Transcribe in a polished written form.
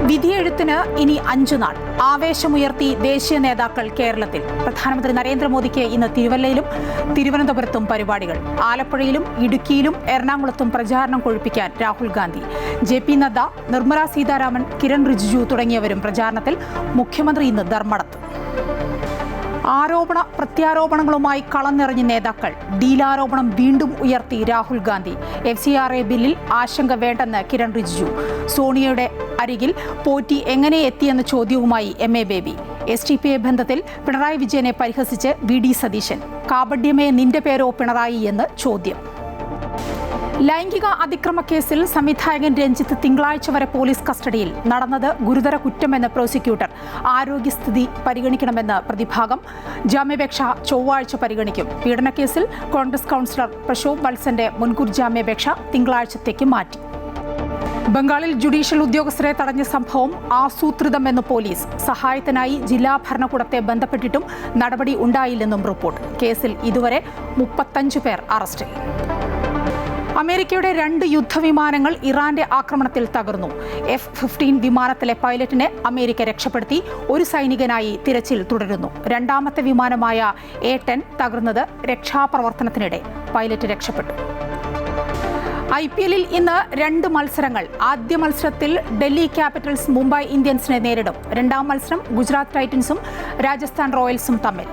വിധിയെഴുത്തിന് ഇനി 5 നാൾ. ആവേശമുയർത്തി ദേശീയ നേതാക്കൾ കേരളത്തിൽ. പ്രധാനമന്ത്രി നരേന്ദ്രമോദിക്ക് ഇന്ന് തിരുവല്ലയിലും തിരുവനന്തപുരത്തും പരിപാടികൾ. ആലപ്പുഴയിലും ഇടുക്കിയിലും എറണാകുളത്തും പ്രചാരണം കൊഴുപ്പിക്കാൻ രാഹുൽ ഗാന്ധി. JP നദ്ദ, നിർമ്മല സീതാരാമൻ, കിരൺ റിജിജു തുടങ്ങിയവരും പ്രചാരണത്തിൽ. മുഖ്യമന്ത്രി ഇന്ന് ധർമ്മടത്ത്. ആരോപണ പ്രത്യാരോപണങ്ങളുമായി കളഞ്ഞെറിഞ്ഞ നേതാക്കൾ. ഡീലാരോപണം വീണ്ടും ഉയർത്തി രാഹുൽ ഗാന്ധി. FCRA ബില്ലിൽ ആശങ്ക വേണ്ടെന്ന് കിരൺ റിജിജു. സോണിയയുടെ അരികിൽ പോറ്റി എങ്ങനെ എത്തിയെന്ന ചോദ്യവുമായി MA ബേബി. STPA ബന്ധത്തിൽ പിണറായി വിജയനെ പരിഹസിച്ച് VD സതീശൻ. കാപഡ്യമേ നിന്റെ പേരോ പിണറായി എന്ന് ചോദ്യം. ലൈംഗിക അതിക്രമ കേസിൽ സംവിധായകൻ രഞ്ജിത്ത് തിങ്കളാഴ്ച വരെ പോലീസ് കസ്റ്റഡിയിൽ. നടന്നത് ഗുരുതര കുറ്റമെന്ന് പ്രോസിക്യൂട്ടർ. ആരോഗ്യസ്ഥിതി പരിഗണിക്കണമെന്ന് പ്രതിഭാഗം. ജാമ്യാപേക്ഷ ചൊവ്വാഴ്ച പരിഗണിക്കും. പീഡനക്കേസിൽ കോൺഗ്രസ് കൗൺസിലർ പ്രശോഭ് വത്സന്റെ മുൻകൂർ ജാമ്യാപേക്ഷ തിങ്കളാഴ്ചത്തേക്ക് മാറ്റി. ബംഗാളിൽ ജുഡീഷ്യൽ ഉദ്യോഗസ്ഥരെ തടഞ്ഞ സംഭവം ആസൂത്രിതമെന്ന് പോലീസ്. സഹായത്തിനായി ജില്ലാ ഭരണകൂടത്തെ ബന്ധപ്പെട്ടിട്ടും നടപടി ഉണ്ടായില്ലെന്നും റിപ്പോർട്ട്. കേസിൽ ഇതുവരെ 35 പേർ അറസ്റ്റിൽ. അമേരിക്കയുടെ 2 യുദ്ധവിമാനങ്ങൾ ഇറാന്റെ ആക്രമണത്തിൽ തകർന്നു. F-15 വിമാനത്തിലെ പൈലറ്റിനെ അമേരിക്ക രക്ഷപ്പെടുത്തി. ഒരു സൈനികനായി തിരച്ചിൽ തുടരുന്നു. രണ്ടാമത്തെ വിമാനമായ A-10 തകർന്നത് രക്ഷാപ്രവർത്തനത്തിനിടെ. പൈലറ്റ് രക്ഷപ്പെട്ടു. IPL-ൽ ഇന്ന് 2 മത്സരങ്ങൾ. ആദ്യ മത്സരത്തിൽ ഡൽഹി ക്യാപിറ്റൽസ് മുംബൈ ഇന്ത്യൻസിനെ നേരിടും. രണ്ടാം മത്സരം ഗുജറാത്ത് ടൈറ്റൻസും രാജസ്ഥാൻ റോയൽസും തമ്മിൽ.